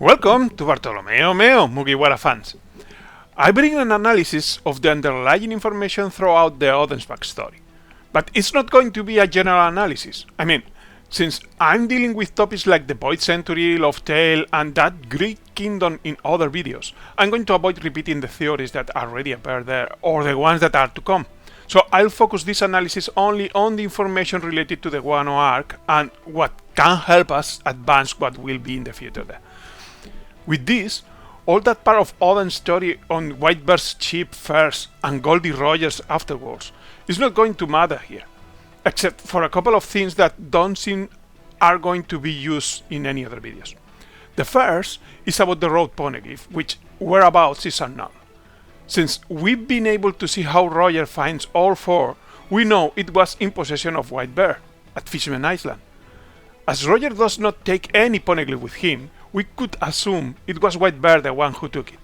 Welcome to Bartolomeo Meo, Mugiwara fans. I bring an analysis of the underlying information throughout the Oden's backstory. But it's not going to be a general analysis. Since I'm dealing with topics like the Void Century, Love Tale, and that Great Kingdom in other videos, I'm going to avoid repeating the theories that already appear there, or the ones that are to come. So I'll focus this analysis only on the information related to the Wano arc and what can help us advance what will be in the future there. With this, all that part of Oden's story on Whitebeard's ship first and Goldie Rogers afterwards is not going to matter here, except for a couple of things that don't seem are going to be used in any other videos. The first is about the road poneglyph, which whereabouts is unknown. Since we've been able to see how Roger finds all four, we know it was in possession of Whitebeard at Fishman Island. As Roger does not take any poneglyph with him, we could assume it was Whitebeard the one who took it,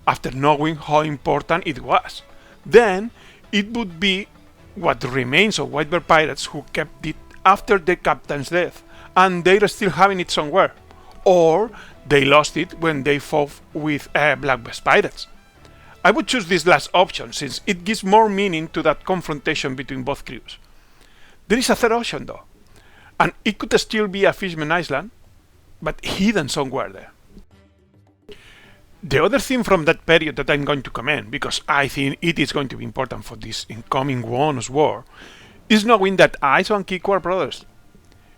after knowing how important it was. Then, it would be what remains of Whitebeard pirates who kept it after the captain's death, and they're still having it somewhere. Or they lost it when they fought with Blackbeard's pirates. I would choose this last option since it gives more meaning to that confrontation between both crews. There is a third option though, and it could still be a Fishman Island, but hidden somewhere there. The other thing from that period that I'm going to comment, because I think it is going to be important for this incoming Wano's war, is knowing that Aizo and Kiku are brothers.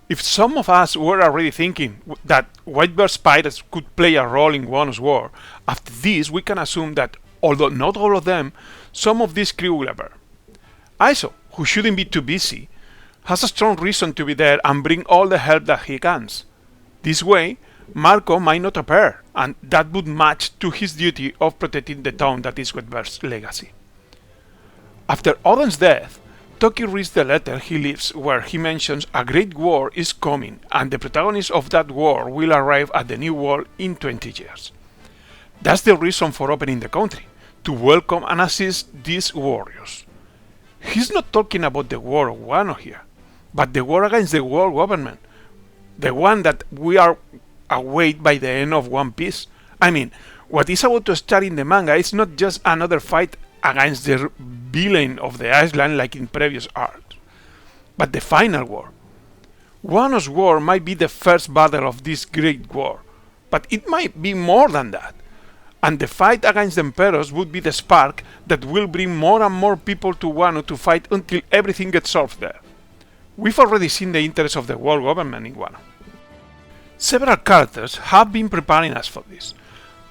If some of us were already thinking that Whitebeard's pirates could play a role in Wano's war, after this we can assume that, although not all of them, some of this crew will appear. Aizo, who shouldn't be too busy, has a strong reason to be there and bring all the help that he can. This way, Marco might not appear, and that would match to his duty of protecting the town that is Whitebeard's legacy. After Oden's death, Toki reads the letter he leaves where he mentions a great war is coming and the protagonist of that war will arrive at the new world in 20 years. That's the reason for opening the country, to welcome and assist these warriors. He's not talking about the war of Wano here, but the war against the world government, the one that we are await by the end of One Piece. What is about to start in the manga is not just another fight against the villain of the island like in previous arcs, but the final war. Wano's war might be the first battle of this great war, but it might be more than that. And the fight against the Emperors would be the spark that will bring more and more people to Wano to fight until everything gets solved there. We've already seen the interest of the world government in Wano. Several characters have been preparing us for this.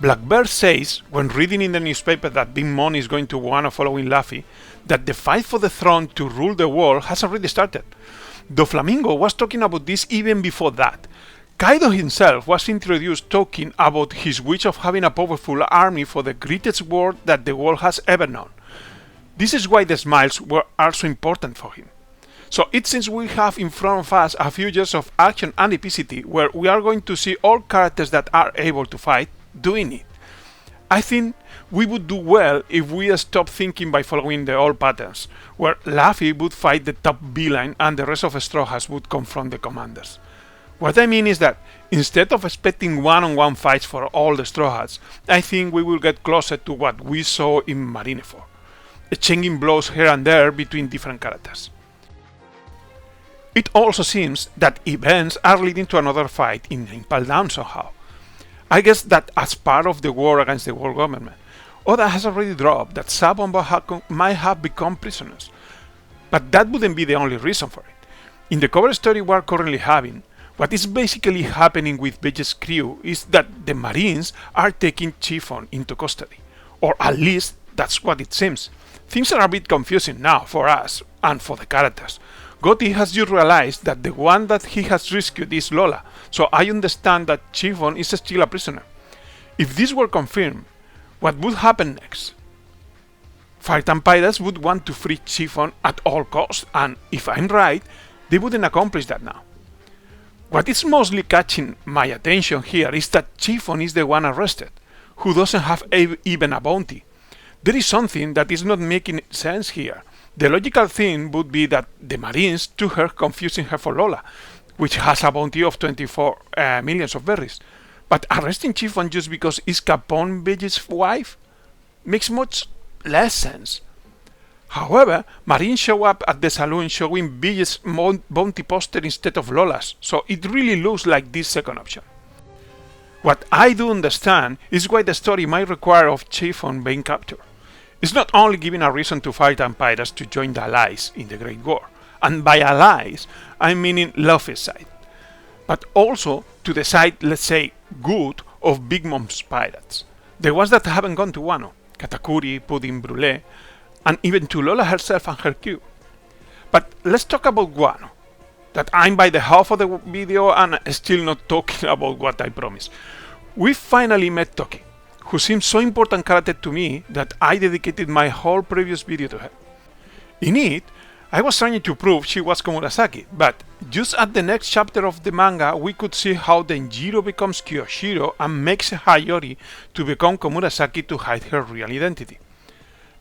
Blackbeard says, when reading in the newspaper that Big Mom is going to Wano following Luffy, that the fight for the throne to rule the world has already started. Doflamingo was talking about this even before that. Kaido himself was introduced talking about his wish of having a powerful army for the greatest war that the world has ever known. This is why the smiles are so important for him. So it seems we have in front of us a few years of action and epicity where we are going to see all characters that are able to fight doing it. I think we would do well if we stop thinking by following the old patterns, where Luffy would fight the top villain and the rest of Straw Hats would confront the commanders. What I mean is that instead of expecting one-on-one fights for all the Straw Hats, I think we will get closer to what we saw in Marineford, exchanging blows here and there between different characters. It also seems that events are leading to another fight in Impel Down somehow. I guess that as part of the war against the world government, Oda has already dropped that Sabo and Bahaku might have become prisoners. But that wouldn't be the only reason for it. In the cover story we are currently having, what is basically happening with Vege's crew is that the Marines are taking Chiffon into custody. Or at least that's what it seems. Things are a bit confusing now for us and for the characters. Gotti has just realized that the one that he has rescued is Lola, so I understand that Chiffon is still a prisoner. If this were confirmed, what would happen next? Firetan Pirates would want to free Chiffon at all costs, and if I'm right, they wouldn't accomplish that now. What is mostly catching my attention here is that Chiffon is the one arrested, who doesn't have even a bounty. There is something that is not making sense here. The logical thing would be that the Marines took her confusing her for Lola, which has a bounty of 24 millions of berries. But arresting Chiffon just because he's Capone Village's wife makes much less sense. However, Marine show up at the saloon showing Village's bounty poster instead of Lola's, so it really looks like this second option. What I do understand is why the story might require of Chiffon being captured. It's not only giving a reason to fighting pirates to join the Allies in the Great War, and by Allies, I'm meaning Luffy's side, but also to the side, let's say, good of Big Mom's pirates, the ones that haven't gone to Wano, Katakuri, Pudding, Brûlé, and even to Lola herself and her crew. But let's talk about Wano, that I'm by the half of the video and still not talking about what I promised. We finally met Toki, who seems so important character to me that I dedicated my whole previous video to her. In it, I was trying to prove she was Komurasaki, but just at the next chapter of the manga we could see how Denjiro becomes Kyoshiro and makes Hayori to become Komurasaki to hide her real identity.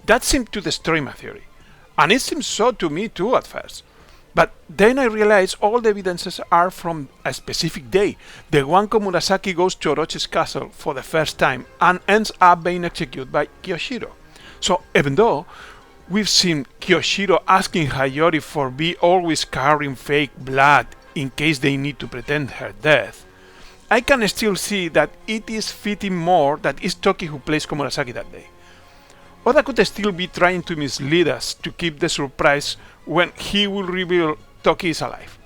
That seemed to destroy my theory, and it seemed so to me too at first. But then I realized all the evidences are from a specific day, the one Komurasaki goes to Orochi's castle for the first time and ends up being executed by Kyoshiro. So even though we've seen Kyoshiro asking Hayori for be always carrying fake blood in case they need to pretend her death, I can still see that it is fitting more that it's Toki who plays Komurasaki that day. Oda could still be trying to mislead us to keep the surprise when he will reveal Toki is alive.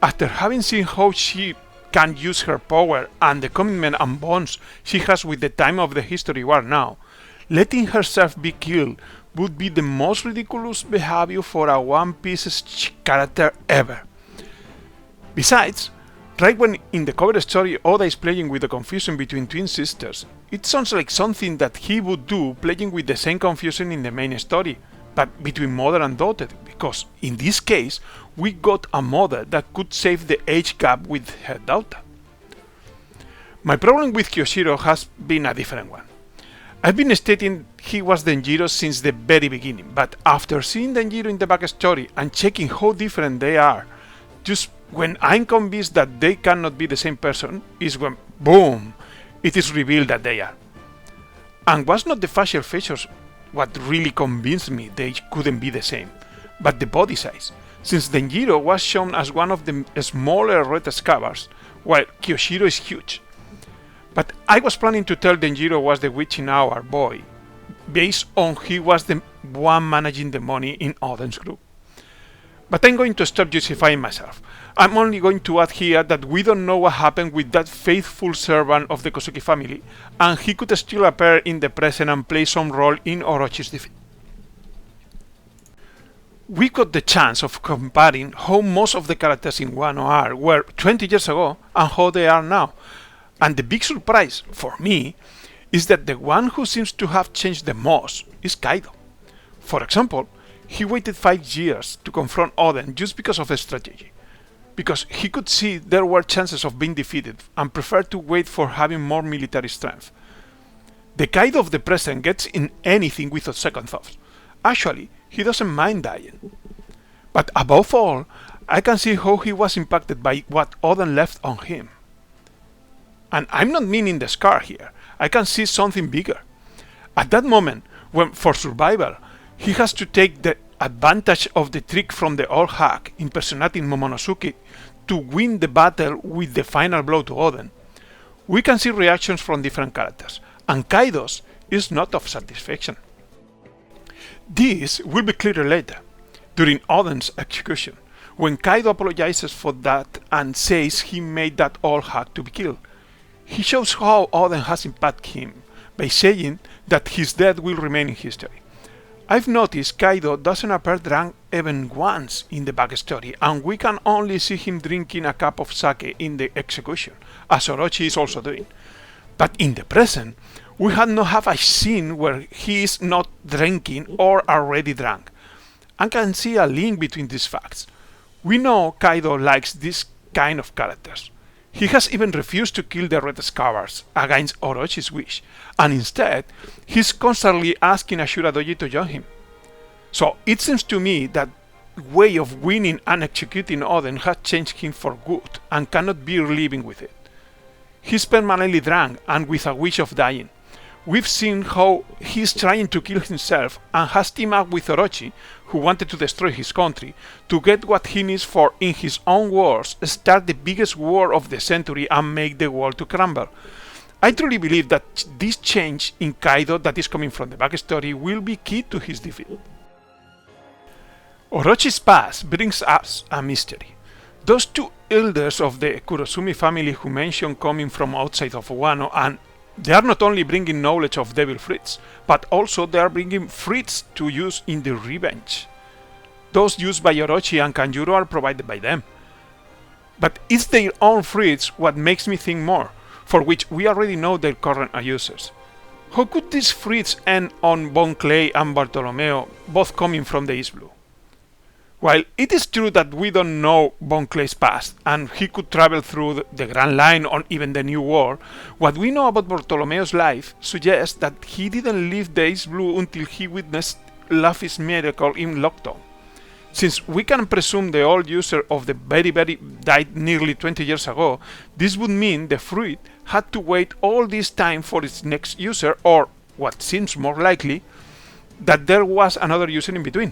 After having seen how she can use her power and the commitment and bonds she has with the time of the history war now, letting herself be killed would be the most ridiculous behavior for a One Piece character ever. Besides, right when in the cover story Oda is playing with the confusion between twin sisters, it sounds like something that he would do playing with the same confusion in the main story, but between mother and daughter, because in this case we got a mother that could save the age gap with her daughter. My problem with Kyoshiro has been a different one. I've been stating he was Denjiro since the very beginning, but after seeing Denjiro in the backstory and checking how different they are, just when I'm convinced that they cannot be the same person is when, boom, it is revealed that they are. And was not the facial features what really convinced me they couldn't be the same, but the body size, since Denjiro was shown as one of the smaller red scabbers, while Kyoshiro is huge. But I was planning to tell Denjiro was the witching hour boy, based on he was the one managing the money in Oden's group. But I'm going to stop justifying myself. I'm only going to add here that we don't know what happened with that faithful servant of the Kosuki family, and he could still appear in the present and play some role in Orochi's defeat. We got the chance of comparing how most of the characters in Wano were 20 years ago and how they are now, and the big surprise, for me, is that the one who seems to have changed the most is Kaido. For example, he waited 5 years to confront Oden just because of his strategy, because he could see there were chances of being defeated and preferred to wait for having more military strength. The Kaido of the present gets in anything without second thoughts. Actually, he doesn't mind dying. But above all, I can see how he was impacted by what Oden left on him. And I'm not meaning the scar here, I can see something bigger. At that moment, when for survival, he has to take the advantage of the trick from the old hack impersonating Momonosuke to win the battle with the final blow to Oden. We can see reactions from different characters, and Kaido's is not of satisfaction. This will be clearer later, during Oden's execution, when Kaido apologizes for that and says he made that old hack to be killed. He shows how Oden has impacted him by saying that his death will remain in history. I've noticed Kaido doesn't appear drunk even once in the backstory, and we can only see him drinking a cup of sake in the execution, as Orochi is also doing. But in the present, we had not have a scene where he is not drinking or already drunk. I can see a link between these facts. We know Kaido likes this kind of characters. He has even refused to kill the Red Scabbers against Orochi's wish, and instead, he's constantly asking Ashura Doji to join him. So it seems to me that way of winning and executing Oden has changed him for good and cannot be living with it. He's permanently drunk and with a wish of dying. We've seen how he's trying to kill himself and has teamed up with Orochi, who wanted to destroy his country, to get what he needs for, in his own words, start the biggest war of the century and make the world to crumble. I truly believe that this change in Kaido that is coming from the backstory will be key to his defeat. Orochi's past brings us a mystery. Those two elders of the Kurosumi family who mention coming from outside of Wano, and they are not only bringing knowledge of devil fruits, but also they are bringing fruits to use in the revenge. Those used by Orochi and Kanjuro are provided by them. But it's their own fruits what makes me think more, for which we already know their current users. How could these fruits end on Bon Clay and Bartolomeo, both coming from the East Blue? While it is true that we don't know Bon Clay's past, and he could travel through the Grand Line or even the New World, what we know about Bartolomeo's life suggests that he didn't leave the East Blue until he witnessed Luffy's miracle in Lockdown. Since we can presume the old user of the very died nearly 20 years ago, this would mean the fruit had to wait all this time for its next user, or, what seems more likely, that there was another user in between.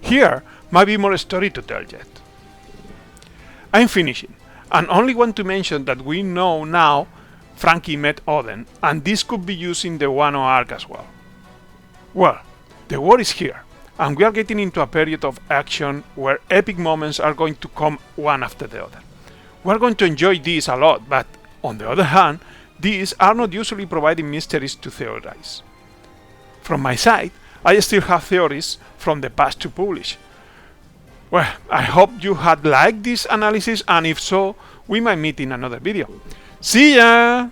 Here might be more story to tell yet. I'm finishing, and only want to mention that we know now Frankie met Oden, and this could be used in the Wano arc as well. Well, the war is here, and we are getting into a period of action where epic moments are going to come one after the other. We are going to enjoy this a lot, but on the other hand, these are not usually providing mysteries to theorize. From my side, I still have theories from the past to publish. Well, I hope you had liked this analysis, and if so, we might meet in another video. See ya!